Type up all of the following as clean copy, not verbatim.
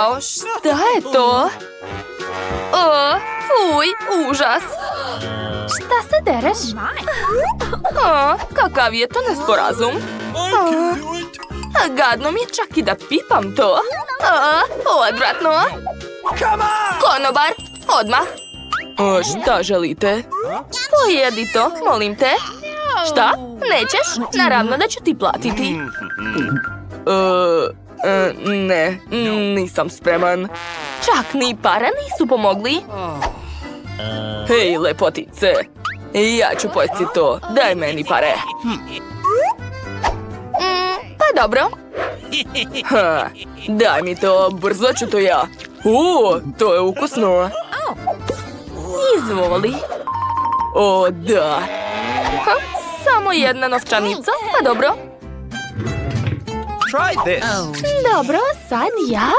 Jao, šta je to? O, fuj, užas. Šta se dereš? O, kakav je to nesporazum? Gadno mi je čak i da pipam to. Odvratno. Konobar, odmah. Šta želite? Pojedi to, molim te. Šta? Nećeš? Naravno da ću ti platiti. Ne, nisam spreman. Čak ni pare nisu pomogli. Hej, lepotice. Ja ću pojesti to. Daj meni pare. Pa dobro. Daj mi to, brzo ću to ja. To je ukusno. Izvoli. O, da. Samo jedna novčanica, pa dobro. Dobro, sad ja.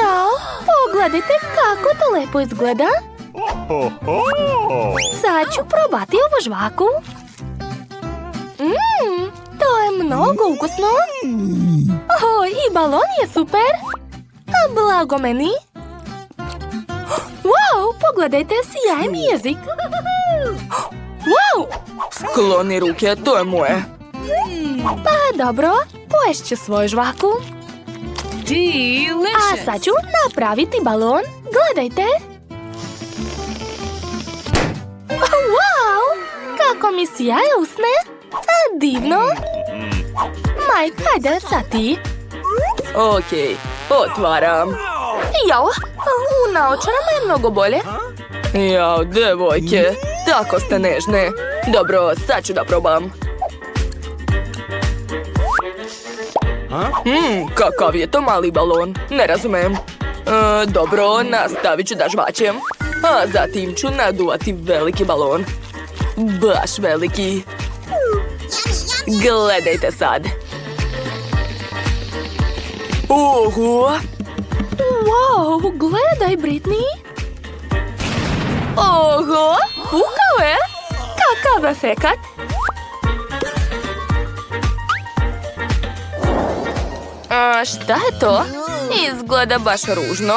Jao, pogledajte kako to lepo izgleda. Sad ću probati ovu žvaku. To je mnogo ukusno. I balon je super. Blago meni. Wow, pogledajte, sjajan jezik. Wow! Skloni ruke, to je moje. Pa dobro, poješću svoju žvaku. A sad ću napraviti balon. Gledajte. Wow! Kako mi sjaje usne. Divno. Mike, hajde sad ti. Okej, otvaram. Jao, u naočarama je mnogo bolje. Jao, devojke, tako ste nežne. Dobro, sad ću da probam. Kakav je to mali balon, ne razumem. Dobro, nastavit ću da žvaćem. A zatim ću naduvati veliki balon. Baš veliki. Gledajte sad. Oho! Wow, gledaj, Britney. Oho, pukao je. Kakav efekat. Šta je to? Izgleda baš ružno.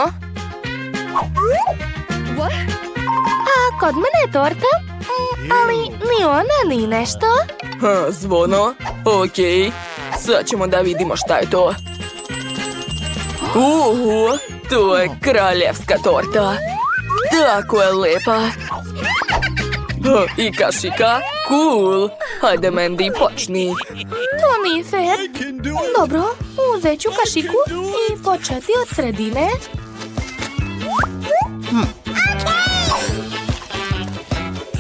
A kod mene je torta, ali ni ona ni nešto. Zvono? Okej, sad ćemo da vidimo šta je to. To je kraljevska torta. Tako je lepa. I kašika, cool. Hajde, Mandy, počni. To nije fair. Dobro, uzet ću kašiku i početi od sredine.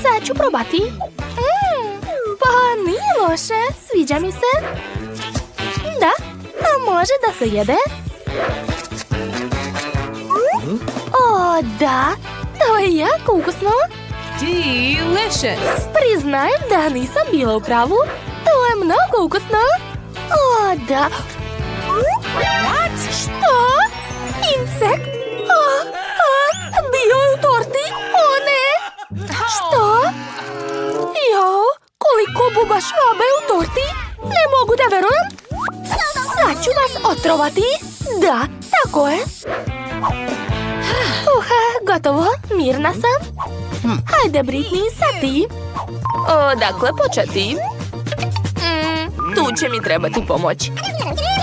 Sad ću probati. Pa nije loše, sviđa mi se. Da, a može da se jede. O, da, to je jako ukusno. Delicious. Priznajem da nisam bila u pravu. To je mnogo ukusno. O, da. What? Što? Insekt? Bio je u torti? O, ne. Što? Jao, koliko buba švabe u torti? Ne mogu da verujem. Sad ću vas otrovati. Da, tako je. Gotovo, mirna sam. Hajde, Britney, sad ti. Dakle, početi. Tu će mi trebati pomoć.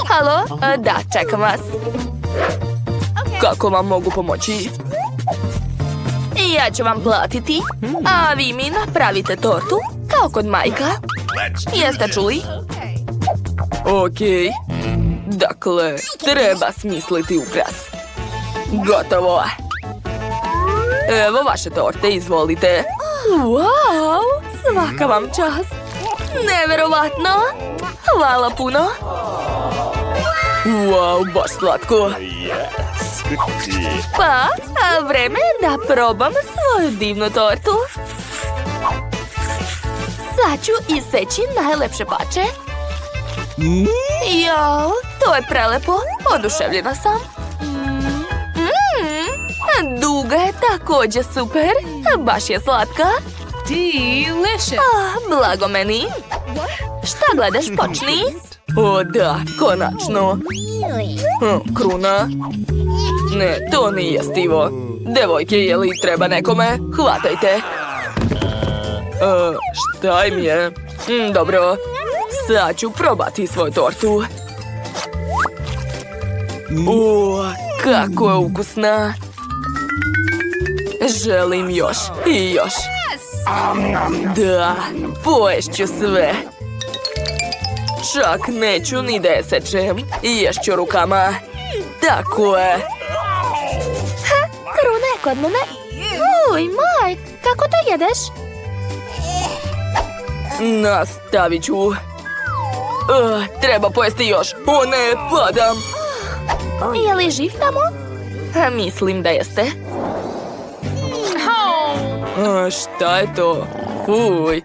Halo? Da, čekam vas. Kako vam mogu pomoći? Ja ću vam platiti, a vi mi napravite tortu, kao kod majka. Jeste čuli? Okej. Dakle, treba smisliti ukras. Gotovo. Evo vaše torte, izvolite. Wow, svaka vam čast. Neverovatno. Hvala puno. Wow, baš slatko. Pa, vreme je da probam svoju divnu tortu. Sad ću iseći najlepše pače. Jao, to je prelepo. Oduševljena sam. Duga je također super. Baš je slatka. Delicious. Blago meni. Šta gledaš, počni. O da, konačno. Kruna? Ne, to nije jestivo. Devojke, je li treba nekome? Hvatajte. Šta im je? Dobro, sad ću probati svoju tortu. Kako je ukusna. Želim još i još. Da, poješću sve. Čak neću ni da je sečem. Ješću rukama. Tako je. Kruna je kod mene. Uj, Mike, kako to jedeš? Nastavit ću. Treba pojesti još. O ne, padam. Je li živ tamo? Mislim da jeste. Šta je to? Uj.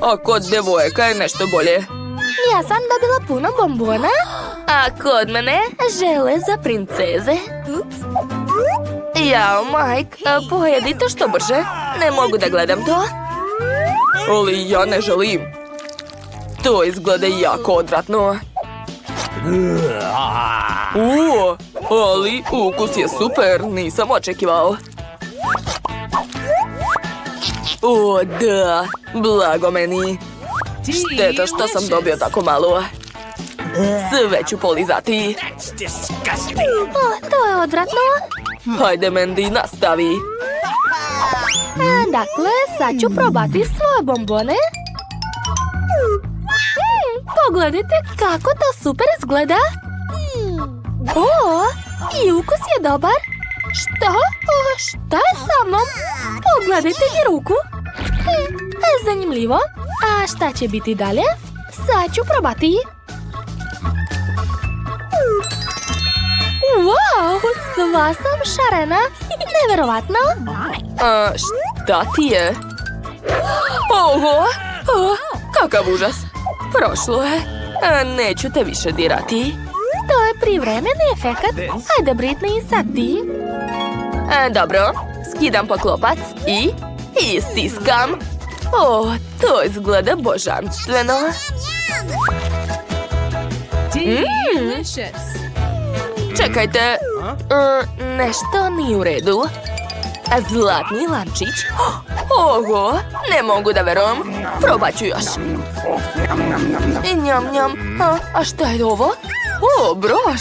A kod devojka je nešto bolje. Ja sam dobila puno bombona. A kod mene žele za princeze. Jao, Mike, pojedi to što brže. Ne mogu da gledam to. Ali ja ne želim. To izgleda jako odvratno. Ali ukus je super, nisam očekivao. O, da, blago meni. Šteta što sam dobio tako malo. Sve ću polizati. To je odvratno. Hajde, Mandy, nastavi. Dakle, sad ću probati svoje bombone. Pogledajte kako to super izgleda. I ukus je dobar. Šta je sa mnom? Pogledajte mi ruku. Zanimljivo. A šta će biti dalje? Sad ću probati. Wow, sva sam šarena. Neverovatno. Šta ti je? Oho, kakav užas. Prošlo je. Neću te više dirati. To je privremeni efekat. Ajde, Britney, sad ti. Dobro, skidam poklopac i stiskam. To izgleda božanstveno. Čekajte, nešto nije u redu. Zlatni lančić. Oho, ne mogu da verujem. Probat ću još. Njam, njam. A šta je ovo? Broš.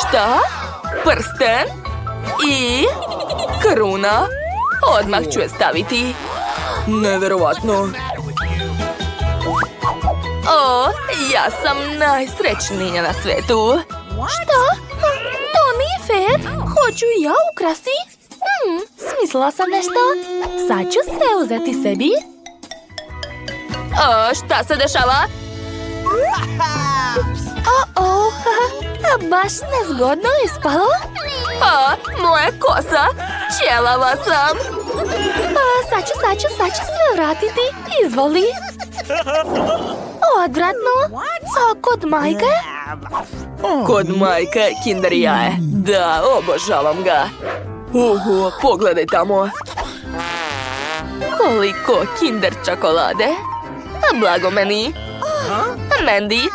Šta? Prsten? I kruna? Odmah ću je staviti. Neverovatno. Ja sam najsrećnija na svetu. Šta? To nije fair. Hoću i ja ukrasti. Smislila sam nešto. Sad ću sve uzeti sebi. Šta se dešava? Baš nezgodno ispalo. Moja kosa. Ćelava sam. Sad ću sve vratiti. Izvoli. Odvratno. A kod majke? Kod majke Kinder jaje. Da, obožavam ga. Pogledaj tamo. Koliko Kinder čokolade. Blago meni. Mandy,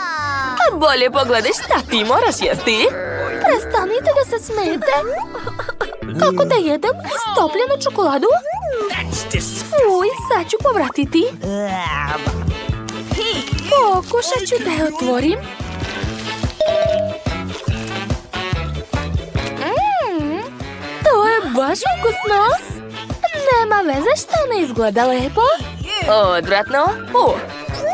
bolje pogledaj šta ti moraš jesti. Prestanite da se smijete. Kako da jedem istopljenu čokoladu? Uj, sad ću povratiti. Pokušat ću da je otvorim. To je baš ukusno. Nema veze što ne izgleda lepo. Odvratno.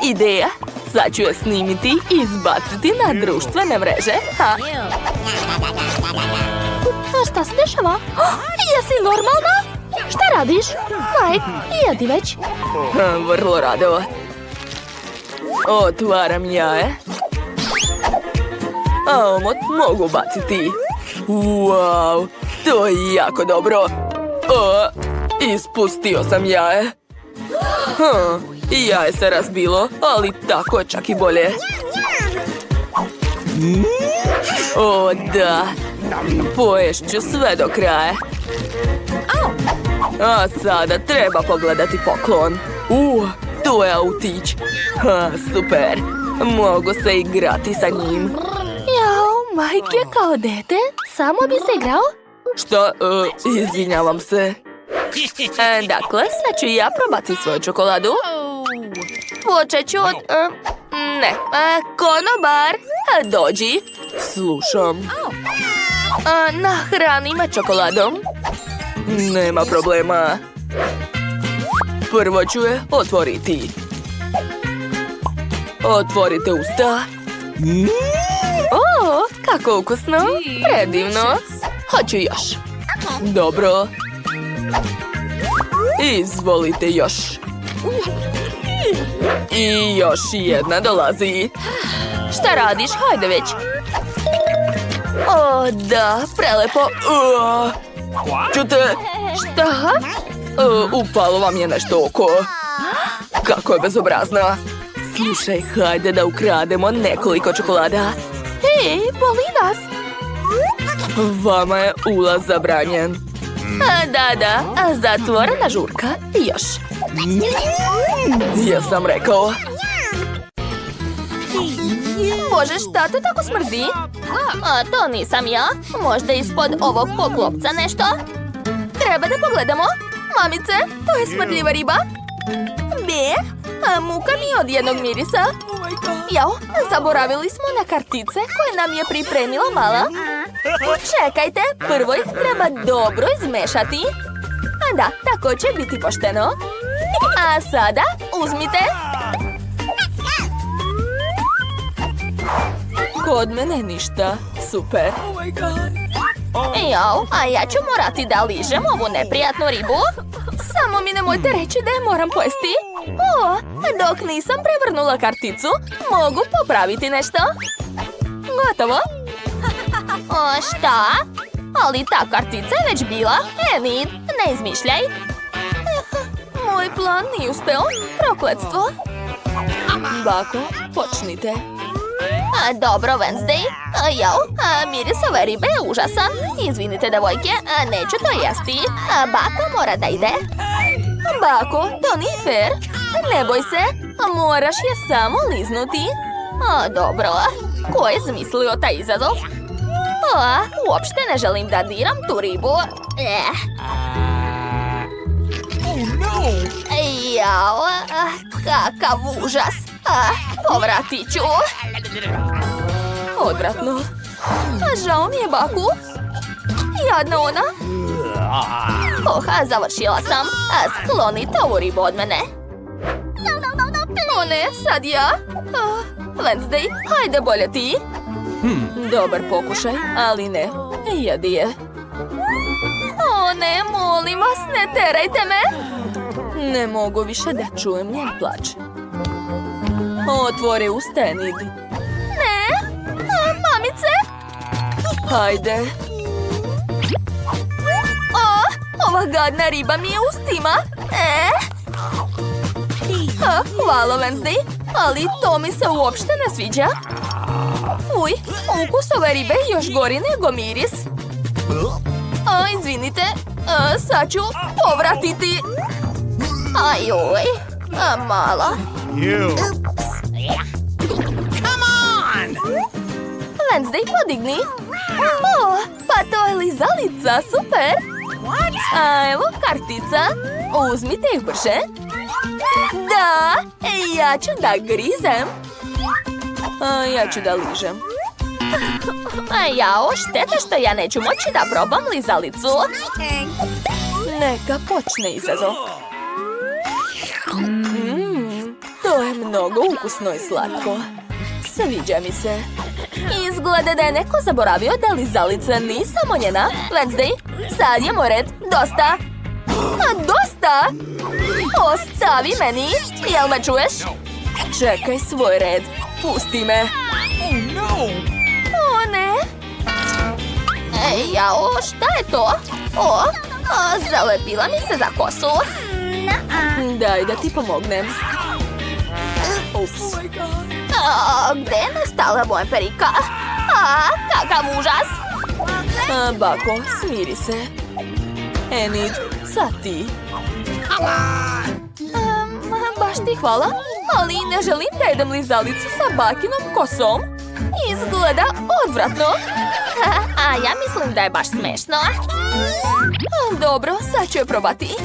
Ideja. Sad ću je snimiti i izbaciti na društvene mreže. A šta se dešava? Jesi normalna? Šta radiš? Mike, jedi već. Vrlo rado. Otvaram jaje. Omot mogu baciti. Wow, to je jako dobro. Ispustio sam jaje. Jaje se razbilo, ali tako je čak i bolje. Da. Poješću sve do kraja. A sada treba pogledati poklon. To je autić. Ha, super. Mogu se igrati sa njim. Jao, majke, kao dete. Samo bi se igrao? Šta? Izvinjavam se. Dakle, sad ću i ja probati svoju čokoladu. Počet ću od... ne, konobar. Dođi. Slušam. Nahrani me čokoladom. Nema problema. Prvo ću je otvoriti. Otvorite usta. O, kako ukusno. Predivno. Hoću još. Dobro. Izvolite još. I još jedna dolazi. Šta radiš? Hajde već. O, da, prelepo. Čute. Šta? Upalo vam je nešto u oko. Kako je bezobrazna. Slušaj, hajde da ukrademo nekoliko čokolada. Hej, boli nas. Vama je ulaz zabranjen. Da, zatvorena žurka. Još. Jesam rekao. Bože, šta to tako smrdi? A to nisam ja. Možda ispod ovog poklopca nešto? Treba da pogledamo. Mamice, to je smrdljiva riba. Be, a muka mi je od jednog mirisa. Jao, zaboravili smo na kartice koje nam je pripremila mala. Čekajte, prvo ih treba dobro izmešati. A da, tako će biti pošteno. A sada uzmite. Kod mene ništa. Super. Jao, a ja ću morati da ližem ovu neprijatnu ribu. Samo mi nemojte reći da je moram pojesti. O, dok nisam prevrnula karticu, mogu popraviti nešto. Gotovo. O, šta? Ali ta kartica je već bila. Enid, ne izmišljaj. Moj plan nije uspeo. Prokletstvo. Bako, počnite. Dobro, Wednesday. Jao, miris ove ribe je užasan. Izvinite, devojke, neću to jesti. Baka mora da ide. Bako, to nije fair. Ne boj se, moraš je samo liznuti. Dobro. Ko je izmislio taj izazov? Uopšte ne želim da diram tu ribu. Jao, kakav užas. Povratit ću. Odvratno. Žao mi je, Baku. Jadna ona. Završila sam. Sklonite ovu ribu od mene. O ne, sad ja. Wednesday, hajde bolje ti. Dobar pokušaj, ali ne. Jedi je. O ne, molim vas, ne terajte me. Ne mogu više da čujem njen plać. Otvori usta, Enid. Ne, mamice. Hajde. Ova gadna riba mi je u ustima. Hvala, Wednesday, ali to mi se uopšte ne sviđa. Uj, ukus ove ribe još gori nego miris. Izvinite, sad ću povratiti. Ajuj, mala. Wednesday, podigni. Pa to je lizalica, super. A evo kartica. Uzmite ih brže. Da, ja ću da grizem. Ja ću da ližem. Jao, šteta što ja neću moći da probam lizalicu. Neka počne izazov. To je mnogo ukusno i slatko. Sviđa mi se. Izgleda da je neko zaboravio da lizalica nije samo njena. Wednesday, sad je moj red. Dosta. Dosta? Ostavi meni. Jel me čuješ? Čekaj svoj red. Pusti me. O ne. Jao, šta je to? Zalepila mi se za kosu. Daj da ti pomognem. Ups. Gde je nestala moja perika? Kakav užas. Bako, smiri se. Enid, sad ti. Baš ti hvala. ali ne želim da jedem lizalicu sa bakinom kosom. Izgleda odvratno. A ja mislim da je baš smešno. Dobro, sad ću je probati.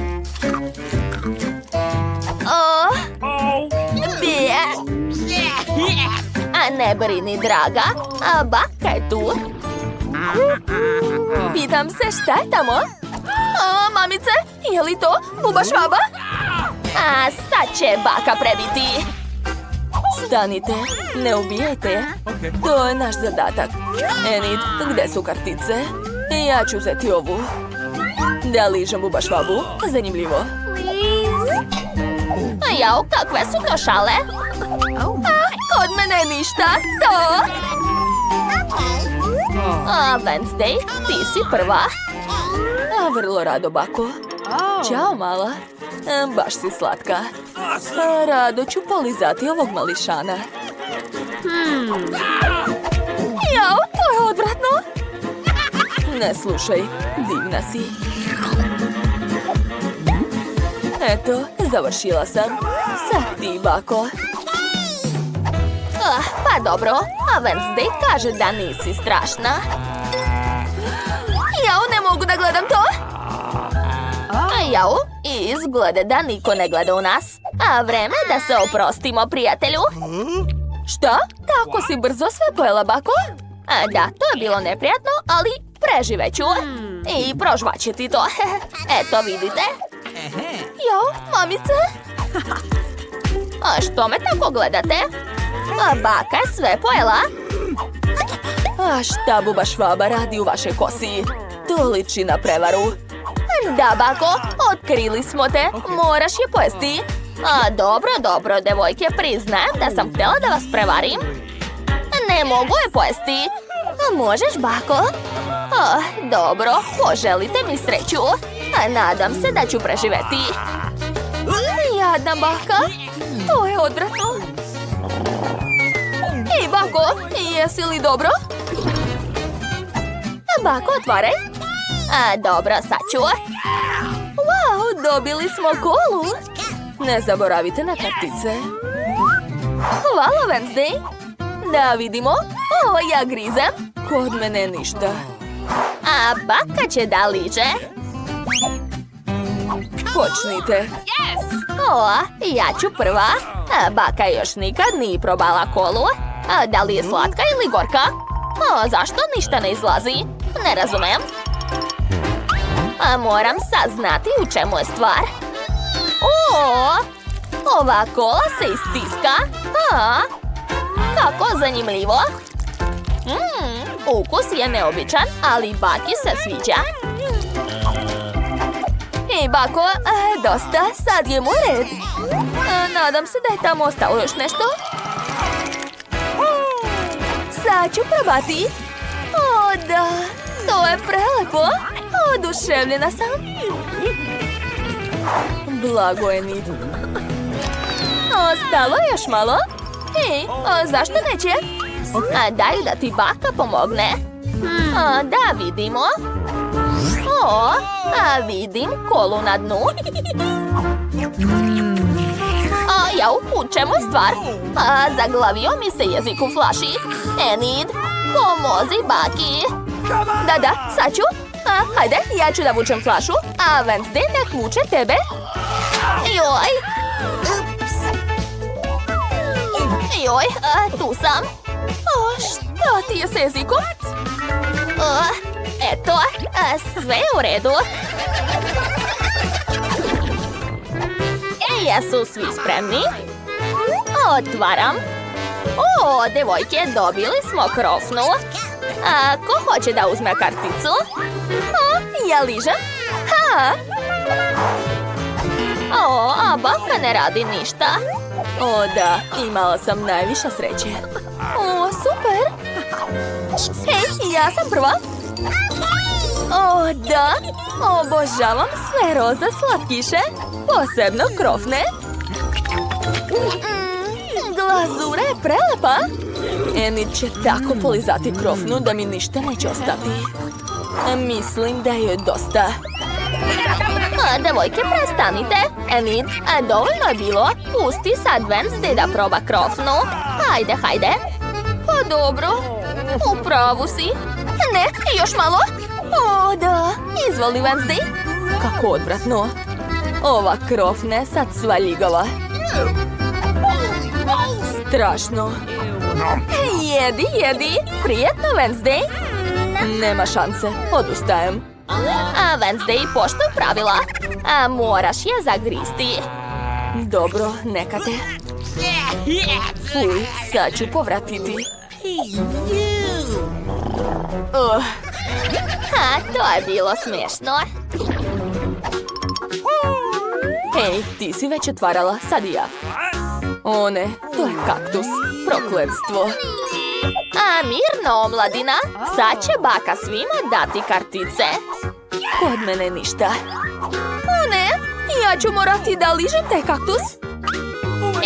A ne brini, draga. A baka je tu. Pitam se šta je tamo? Mamice, je li to buba švaba? A sad će baka prebiti. Stanite, ne ubijajte je. To je naš zadatak. Enid, gde su kartice? Ja ću uzeti ovu. Da ližem buba švabu? Zanimljivo. Jao, kakve su to šale? Kod mene ništa. To. Wednesday, ti si prva. Vrlo rado, bako. Ćao, mala. Baš si slatka. Rado ću polizati ovog mališana. Jao, to je odvratno. Ne slušaj, divna si. Eto, završila sam. Sad ti, bako. Pa dobro, a Wednesday kaže da nisi strašna. Jao, ne mogu da gledam to. Jao, izgleda da niko ne gleda u nas. A vreme da se oprostimo, prijatelju. Šta? Tako si brzo sve pojela, bako? Da, to je bilo neprijatno, ali preživeću. I prožvaće ti to. Eto, vidite. Jao, mamice. A što me tako gledate? Baka je sve pojela. A šta buba švaba radi u vašoj kosi? To liči na prevaru. Da, bako, otkrili smo te. Moraš je pojesti. Dobro, devojke, priznajem da sam htjela da vas prevarim. Ne mogu je pojesti. Možeš, bako? Dobro, poželite mi sreću. Nadam se da ću preživeti. Jadna baka, to je odvratno. Ej, bako, jesi li dobro? Bako, otvaraj. Dobro, sad ću. Wow, dobili smo kolu. Ne zaboravite na kartice. Hvala, Wednesday. Da vidimo. Ja grizem. Kod mene ništa. A baka će da liže. Počnite. Ja ću prva. Baka još nikad nije probala kolu. Da li je slatka ili gorka? Zašto ništa ne izlazi? Ne razumem. Moram saznati u čemu je stvar. Ova kola se istiska. Kako zanimljivo. Ukus je neobičan, ali baki se sviđa. Ej, bako, dosta, sad je moj red. Nadam se da je tamo ostalo još nešto. Sad ću probati. Da, to je prelepo. Oduševljena sam. Blago je, Enid. Ostalo je još malo. Ej, zašto neće? Daj da ti baka pomogne. Da vidimo. Vidim kolu na dnu. Jao, u čemu je stvar? Zaglavio mi se jezik u flaši. Enid, pomozi baki. Da, sad ću. Hajde, ja ću da vučem flašu, a Wednesday nek vuče tebe. Joj. Joj, tu sam. Šta ti je s jezikom? Eto, sve je u redu. Jesu svi spremni? Otvaram. Devojke, dobili smo krofnu. Ko hoće da uzme karticu? Ja ližem. A baka ne radi ništa. Da, imala sam najviše sreće. Super. Hej, ja sam prva. Da, obožavam sve roze slatkiše, posebno krofne. Glazura je prelepa. Enid će tako polizati krofnu da mi ništa neće ostati. Mislim da je dosta. Devojke, prestanite. Enid, dovoljno je bilo. Pusti sad Wednesday da proba krofnu. Hajde. Pa dobro, u pravu si. Ne, još malo. O, da, izvoli Wednesday. Kako odvratno. Ova krofna je sad sva ljigava. Strašno. Jedi. Prijetno, Wednesday. Nema šanse, odustajem. A Wednesday, poštuj pravila. A moraš je zagristi. Dobro, neka te. Fuj, sad ću povratiti. To je bilo smiješno. Hej, ti si već otvarala, sad i ja. O ne, to je kaktus. Prokletstvo. A mirno, omladina. Sad će baka svima dati kartice. Kod mene ništa. O ne, ja ću morati da ližem taj kaktus.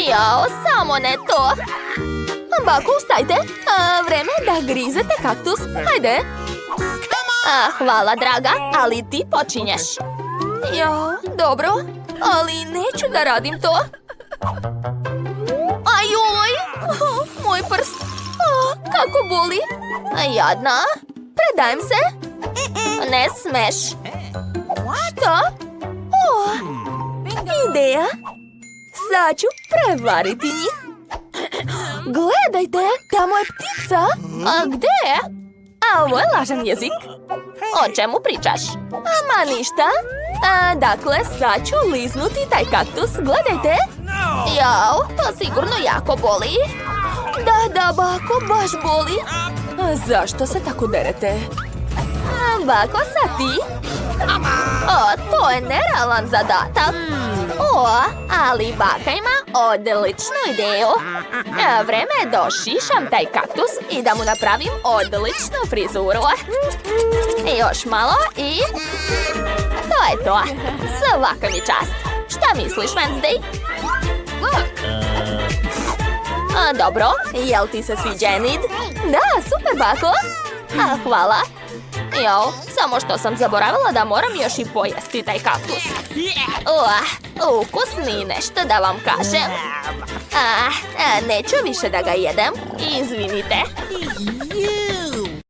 Jao, samo ne to. Bako, ustajte. Vreme da grizete kaktus. Hajde. Hvala, draga, ali ti počinješ. Jao, dobro, ali neću da radim to. Ajoj, moj prst. Kako boli. Jadna. Predajem se. Ne smeš. Šta? Ideja. Sad ću prevariti njih. Gledajte, tamo je ptica. A gde? Ovo je lažan jezik. O čemu pričaš? Ma ništa. Dakle, sad ću liznuti taj kaktus. Gledajte. Jao, to sigurno jako boli. Da, bako, baš boli. Zašto se tako derete? Bako, sad ti? To je nerealan zadatak. Ali baka ima odličnu ideju. Vreme je da ošišam taj kaktus i da mu napravim odličnu frizuru. Još malo i... To je to. Svaka mi čast. Šta misliš, Wednesday? Dobro, jel ti se sviđa, Enid? Da, super, bako. Hvala. Jo, samo što sam zaboravila da moram još i pojesti taj kaktus. Ukusni, nešto da vam kažem. Neću više da ga jedem. Izvinite.